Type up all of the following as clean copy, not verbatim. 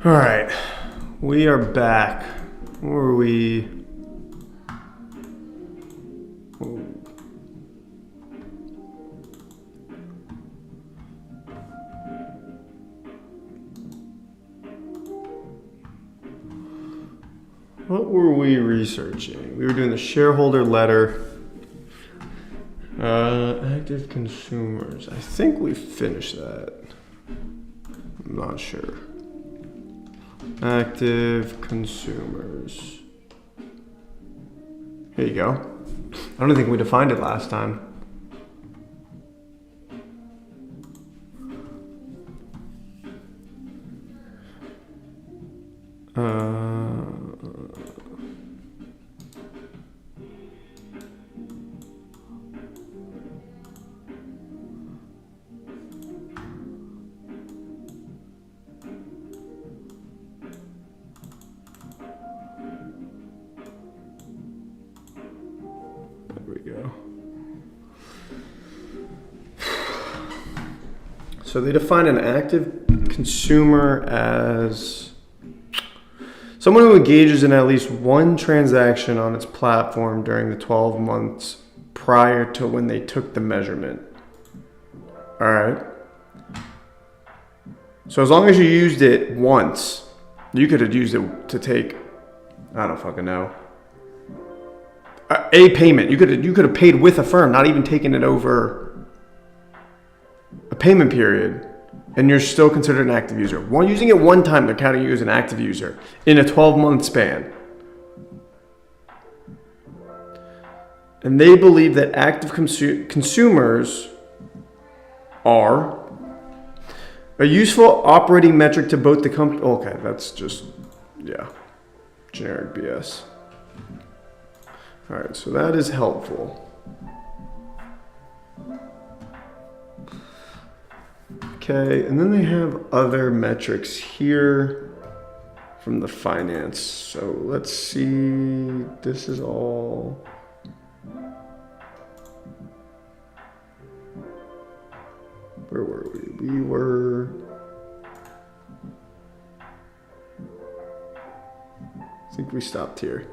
All right, we are back. Where were we? Oh. What were we researching? We were doing the shareholder letter. Active consumers. I think we finished that. I'm not sure. Active consumers. Here you go. I don't think we defined it last time. So they define an active consumer as someone who engages in at least one transaction on its platform during the 12 months prior to when they took the measurement. All right. So as long as you used it once, you could have used it to take, I don't fucking know, a payment. You could have paid with Affirm, not even taking it over a payment period, and you're still considered an active user. Using it one time, they're counting you as an active user in a 12-month span. And they believe that active consumers are a useful operating metric to both the company. Okay, that's just, yeah, generic BS. All right, so that is helpful. Okay, and then they have other metrics here from the finance. So let's see, this is all. Where were we? We were. I think we stopped here.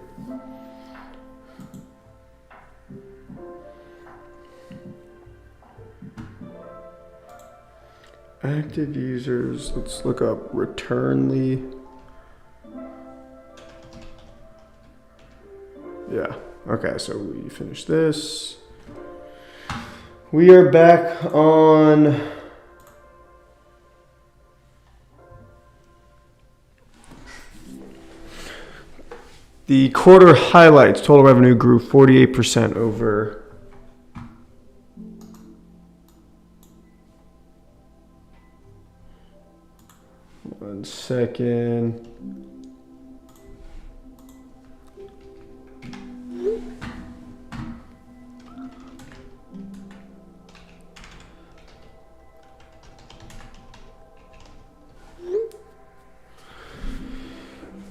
Active users, let's look up Returnly. Yeah, okay, so we finished this. We are back on the quarter highlights. Total revenue grew 48% over. One second.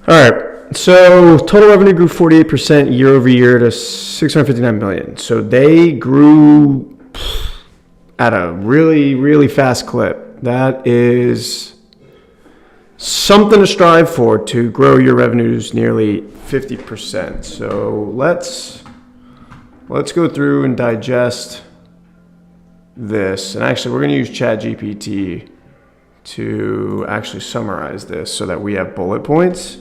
All right. So total revenue grew 48% year over year to $659 million. So they grew at a really, really fast clip. That is something to strive for, to grow your revenues nearly 50%. So let's go through and digest this. And actually, we're going to use ChatGPT to actually summarize this so that we have bullet points.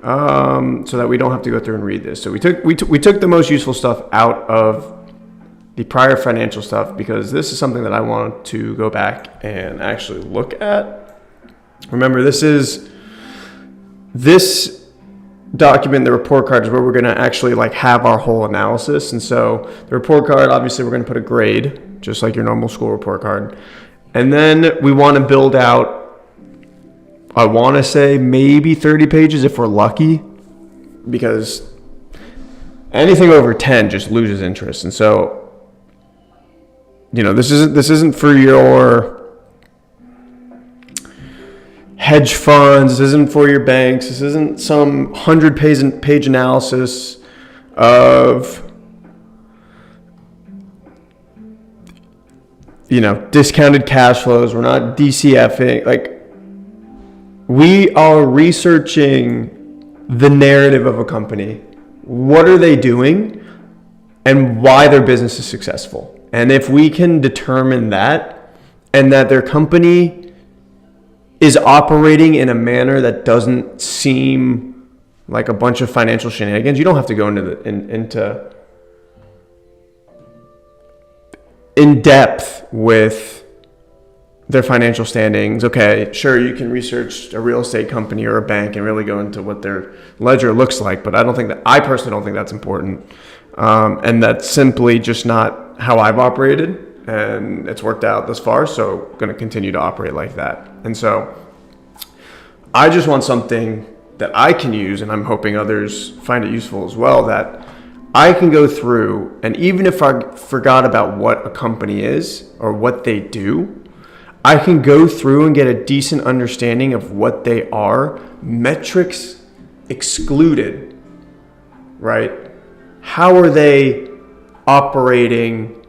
so that we don't have to go through and read this. So we took the most useful stuff out of the prior financial stuff because this is something that I want to go back and actually look at. Remember, this document, the report card, is where we're going to actually like have our whole analysis. And so the report card, obviously we're going to put a grade, just like your normal school report card. And then we want to build out, I want to say maybe 30 pages if we're lucky, because anything over 10 just loses interest. And so, this isn't for your hedge funds. This isn't for your banks. This isn't some 100-page analysis of discounted cash flows. We're not DCFing. Like, we are researching the narrative of a company. What are they doing and why their business is successful? And if we can determine that, and that their company is operating in a manner that doesn't seem like a bunch of financial shenanigans, you don't have to go into in depth with their financial standings. Okay, sure, you can research a real estate company or a bank and really go into what their ledger looks like, but I personally don't think that's important. And that's simply just not how I've operated, and it's worked out thus far, so going to continue to operate like that. And so I just want something that I can use, and I'm hoping others find it useful as well, that I can go through, and even if I forgot about what a company is or what they do, I can go through and get a decent understanding of what they are, metrics excluded, right? How are they operating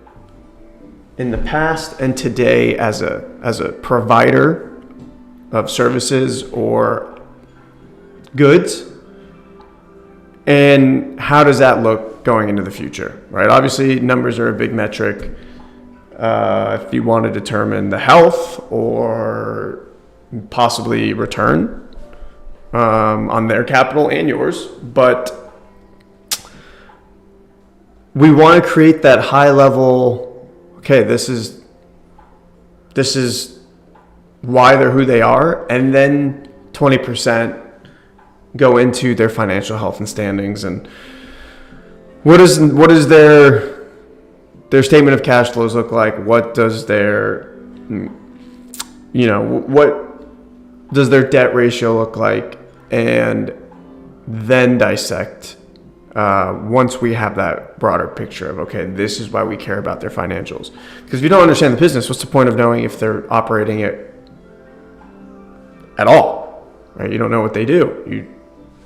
in the past and today as a provider of services or goods? And how does that look going into the future, right? Obviously, numbers are a big metric if you want to determine the health or possibly return on their capital and yours. But we want to create that high level, okay, this is why they're who they are, and then 20% go into their financial health and standings, and what is their statement of cash flows look like? What does their what does their debt ratio look like? And then dissect once we have that broader picture of, okay, this is why we care about their financials. Because if you don't understand the business, what's the point of knowing if they're operating it at all, right? You don't know what they do. You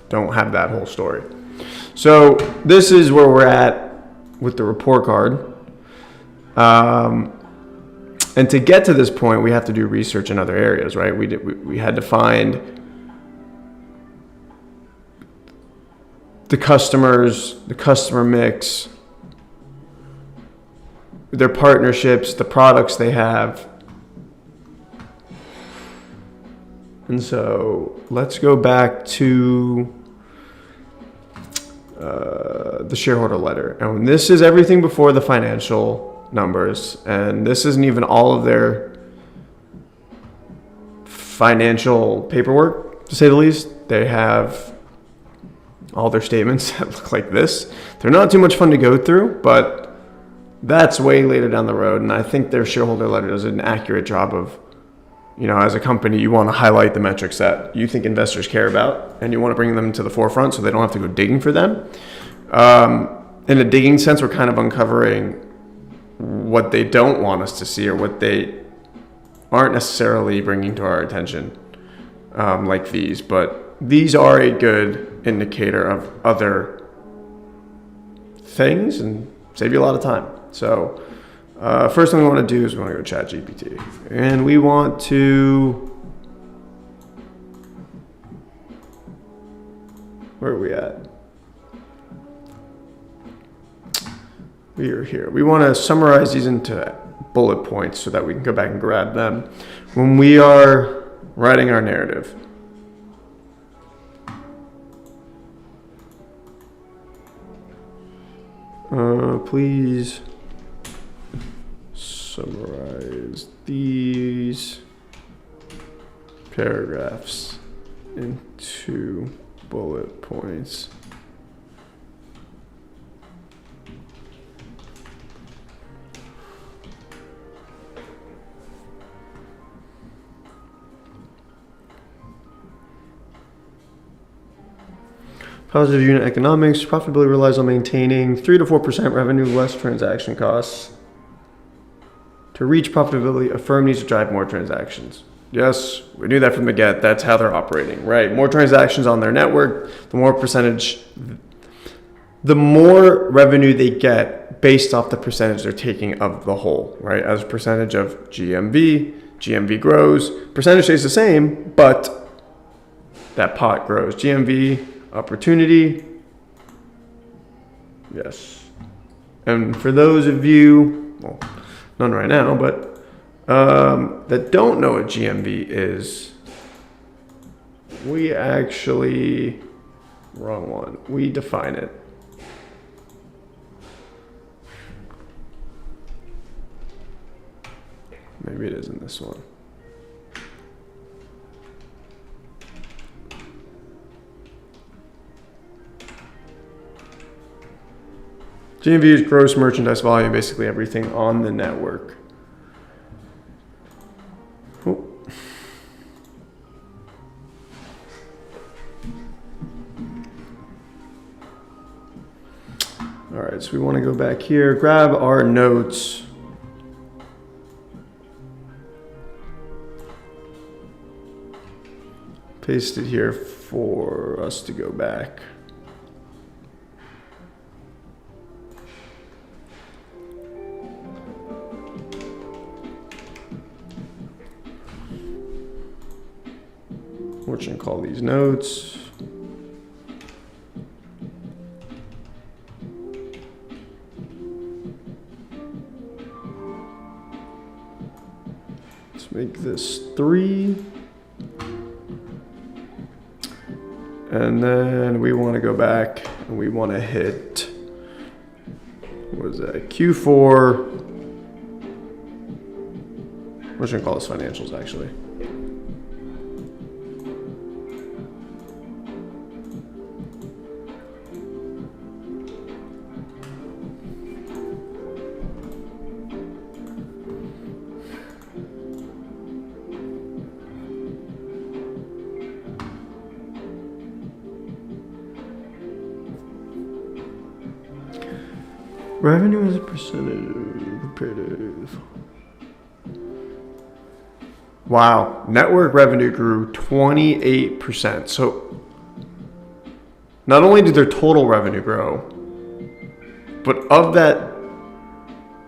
don't have that whole story. So this is where we're at with the report card. And to get to this point, we have to do research in other areas, right? We had to find the customers, the customer mix, their partnerships, the products they have. And so let's go back to the shareholder letter. And this is everything before the financial numbers. And this isn't even all of their financial paperwork, to say the least. They have all their statements that look like this. They're not too much fun to go through, but that's way later down the road. And I think their shareholder letter does an accurate job of, as a company, you want to highlight the metrics that you think investors care about, and you want to bring them to the forefront so they don't have to go digging for them. In a digging sense, we're kind of uncovering what they don't want us to see or what they aren't necessarily bringing to our attention, like these. But these are a good indicator of other things and save you a lot of time. So first thing we want to do is we want to go chat GPT, and we want to, where are we at? We are here. We want to summarize these into bullet points so that we can go back and grab them when we are writing our narrative. Please summarize these paragraphs into bullet points. Positive unit economics. Profitability relies on maintaining 3 to 4% revenue less transaction costs. To reach profitability, Affirm needs to drive more transactions. Yes, we knew that from the get. That's how they're operating, right? More transactions on their network, the more revenue they get based off the percentage they're taking of the whole, right? As a percentage of GMV grows. Percentage stays the same, but that pot grows. GMV, opportunity. Yes. And for those of you, well, none right now, but that don't know what GMV is, we actually, wrong one, we define it. Maybe it is in this one. GMV is gross merchandise volume, basically everything on the network. Oh. All right, so we want to go back here, grab our notes. Paste it here for us to go back. We're going to call these notes. Let's make this 3. And then we want to go back and we want to hit, what is that, Q4. We're just going to call this financials actually. Revenue as a percentage comparative. Wow, network revenue grew 28%. So not only did their total revenue grow, but of that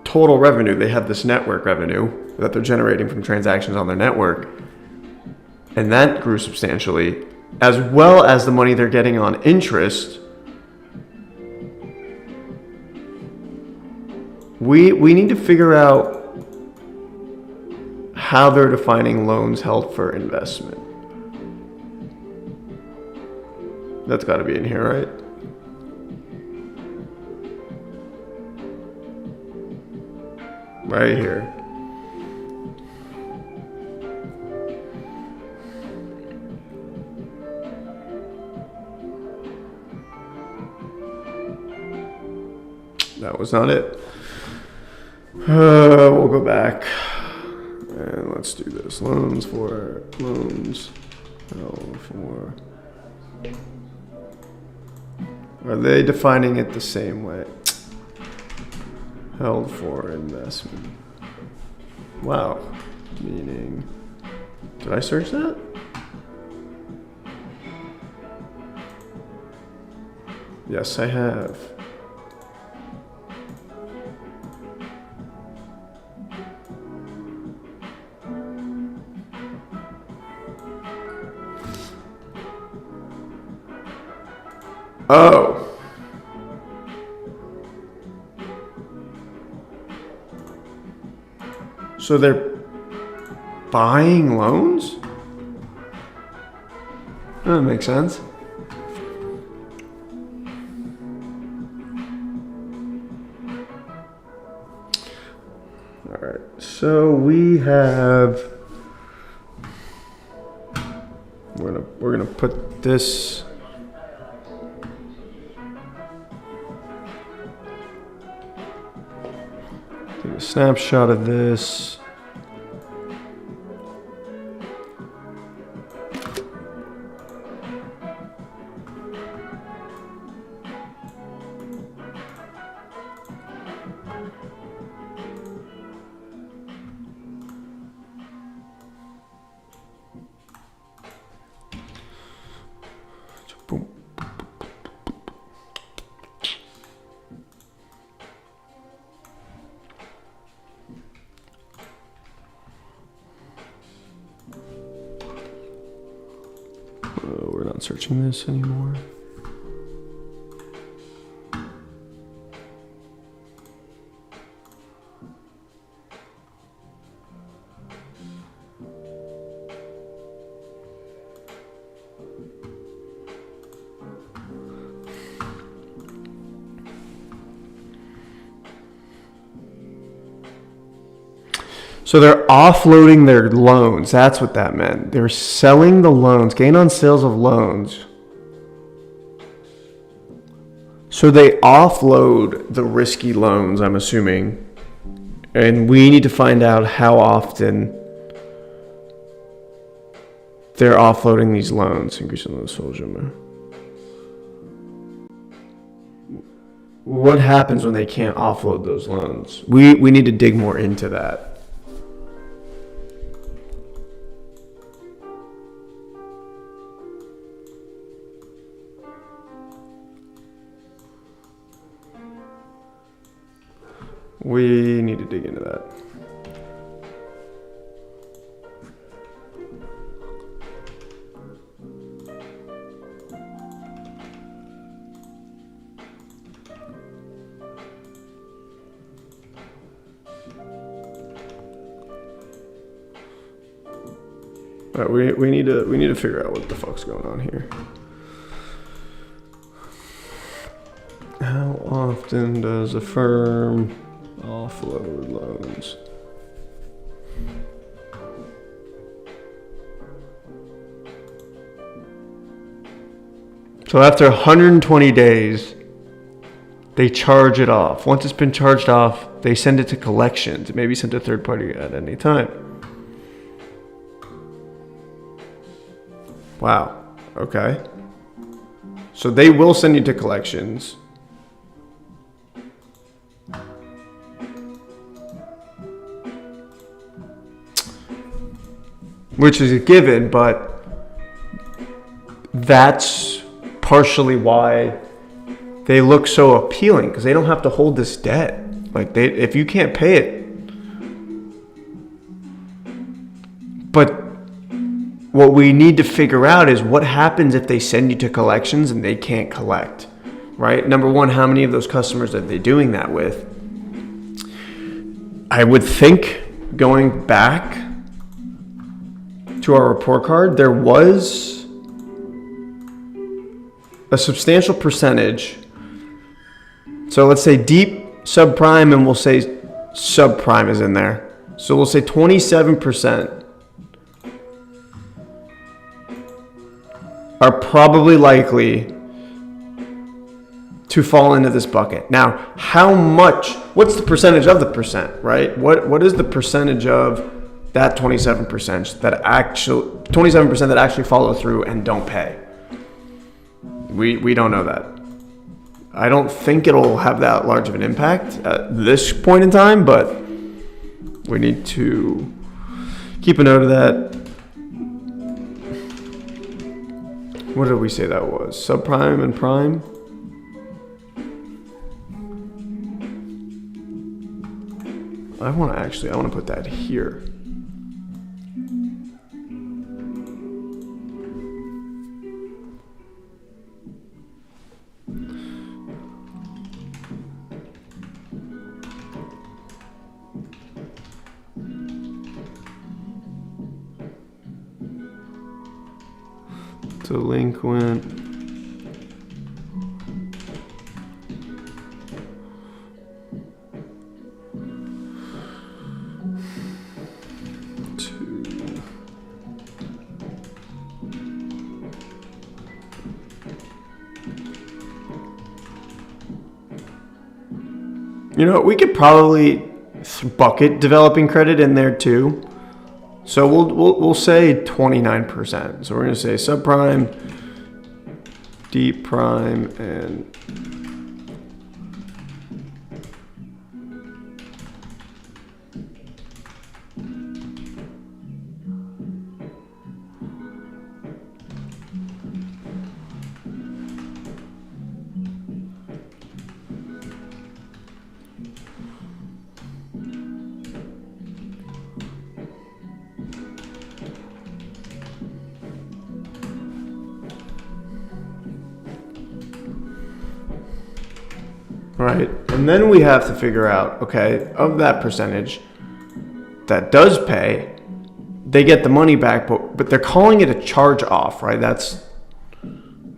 total revenue, they have this network revenue that they're generating from transactions on their network. And that grew substantially, as well as the money they're getting on interest. We need to figure out how they're defining loans held for investment. That's got to be in here, right? Right here. That was not it. We'll go back and let's do this. Loans held for. Are they defining it the same way? Held for investment. Wow. Meaning, did I search that? Yes, I have. Oh. So they're buying loans? That makes sense. right, so we have. We're gonna put this. Take a snapshot of this. Boom. We're not searching this anymore. So they're offloading their loans. That's what that meant. They're selling the loans, gain on sales of loans. So they offload the risky loans, I'm assuming. And we need to find out how often they're offloading these loans. Increasing the soldier. What happens when they can't offload those loans? We need to dig more into that. We need to dig into that. All right, we need to figure out what the fuck's going on here. How often does Affirm offload loans? So after 120 days, they charge it off. Once it's been charged off, they send it to collections. It may be sent to third party at any time. Wow. Okay. So they will send you to collections. Which is a given, but that's partially why they look so appealing, because they don't have to hold this debt. Like, if you can't pay it. But what we need to figure out is what happens if they send you to collections and they can't collect, right? Number one, how many of those customers are they doing that with? I would think, going back to our report card, there was a substantial percentage. So let's say deep subprime, and we'll say subprime is in there. So we'll say 27% are probably likely to fall into this bucket. Now, how much, what's the percentage of the percent, right? What is the percentage of that 27% that actually follow through and don't pay? We don't know that. I don't think it'll have that large of an impact at this point in time, but we need to keep a note of that. What did we say that was? Subprime and prime? I want to put that here. Delinquent. We could probably bucket developing credit in there too. So we'll say 29%. So we're going to say subprime, deep prime, and right. And then we have to figure out, okay, of that percentage that does pay, they get the money back, but they're calling it a charge off, right? That's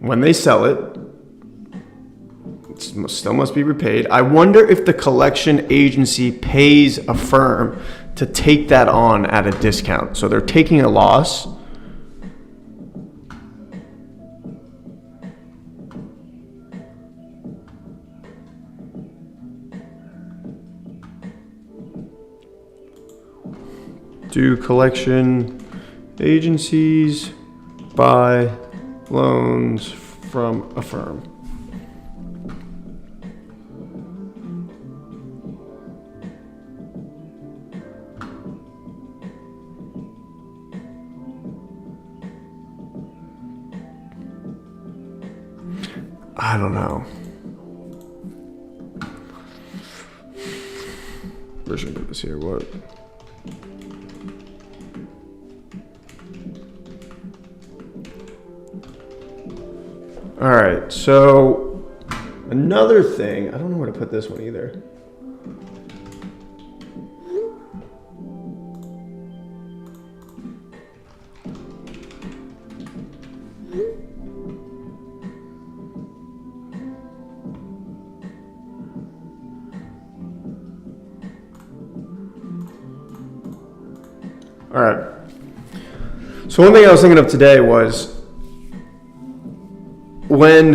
when they sell it. It still must be repaid. I wonder if the collection agency pays Affirm to take that on at a discount. So they're taking a loss. Do collection agencies buy loans from Affirm? I don't know. Where should I put this here? What? All right, so another thing, I don't know where to put this one either. All right. So one thing I was thinking of today was when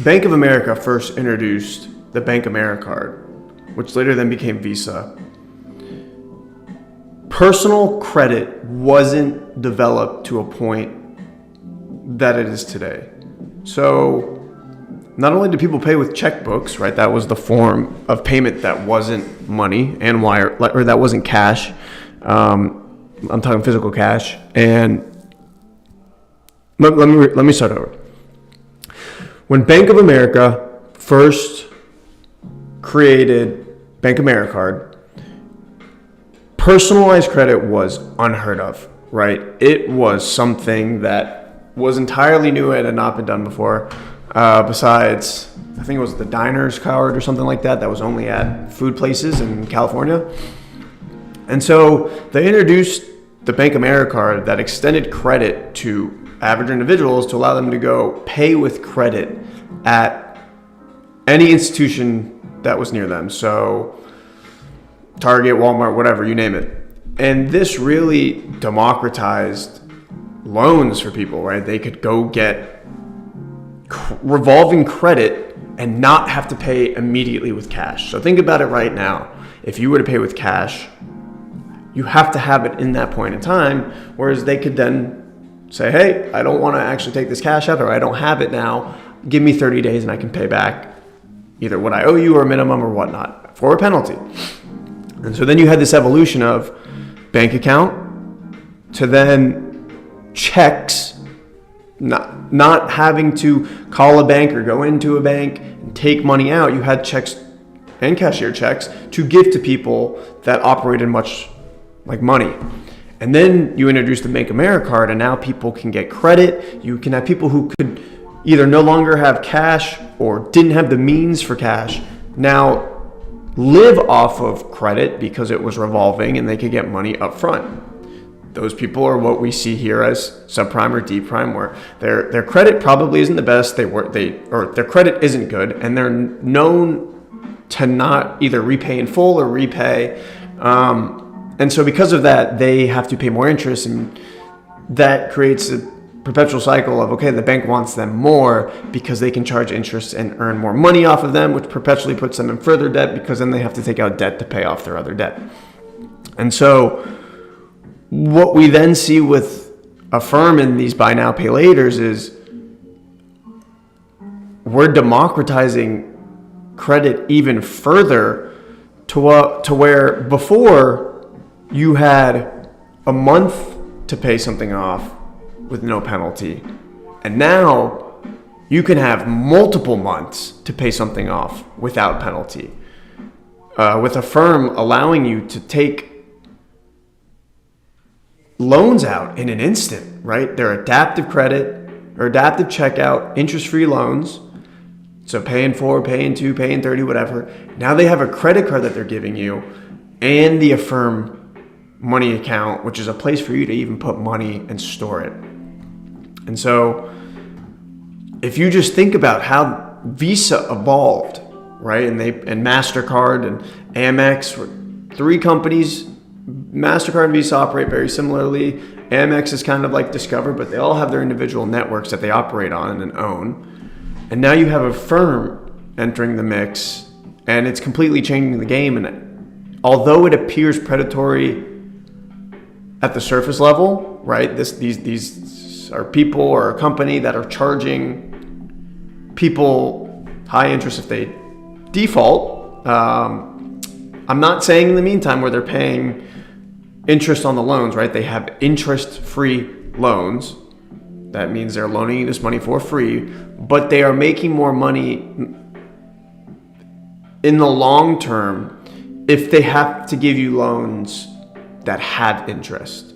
Bank of America first introduced the Bank America card, which later then became Visa, personal credit wasn't developed to a point that it is today. So not only do people pay with checkbooks, right? That was the form of payment that wasn't money and wire, or that wasn't cash. I'm talking physical cash. And let me start over. When Bank of America first created Bank America card, personalized credit was unheard of, right? It was something that was entirely new and had not been done before. Besides, I think it was the Diners card or something like that was only at food places in California. And so they introduced the Bank America card that extended credit to average individuals to allow them to go pay with credit at any institution that was near them. So Target, Walmart, whatever, you name it. And this really democratized loans for people, right? They could go get revolving credit and not have to pay immediately with cash. So think about it right now. If you were to pay with cash, you have to have it in that point in time, whereas they could then say, hey, I don't want to actually take this cash out, or I don't have it now. Give me 30 days and I can pay back either what I owe you or a minimum or whatnot for a penalty. And so then you had this evolution of bank account to then checks, not having to call a bank or go into a bank and take money out. You had checks and cashier checks to give to people that operated much like money. And then you introduced the Bank America card, and now people can get credit. You can have people who could either no longer have cash or didn't have the means for cash now live off of credit because it was revolving and they could get money up front. Those people are what we see here as subprime or deep prime, where their credit probably isn't the best. Or their credit isn't good, and they're known to not either repay in full or repay. And so because of that, they have to pay more interest, and that creates a perpetual cycle of, okay, the bank wants them more because they can charge interest and earn more money off of them, which perpetually puts them in further debt because then they have to take out debt to pay off their other debt. And so what we then see with Affirm and these buy now, pay laters is we're democratizing credit even further to where before you had a month to pay something off with no penalty, and now you can have multiple months to pay something off without penalty, with Affirm allowing you to take loans out in an instant, right? They're adaptive credit or adaptive checkout, interest-free loans. So pay in 4, pay in 2, pay in 30, whatever. Now they have a credit card that they're giving you and the Affirm money account, which is a place for you to even put money and store it. And so if you just think about how Visa evolved, right? And MasterCard and Amex were 3 companies. MasterCard and Visa operate very similarly. Amex is kind of like Discover, but they all have their individual networks that they operate on and own. And now you have Affirm entering the mix, and it's completely changing the game. And although it appears predatory at the surface level, right? These are people or a company that are charging people high interest if they default. I'm not saying in the meantime where they're paying interest on the loans, right? They have interest-free loans. That means they're loaning you this money for free, but they are making more money in the long term if they have to give you loans that have interest.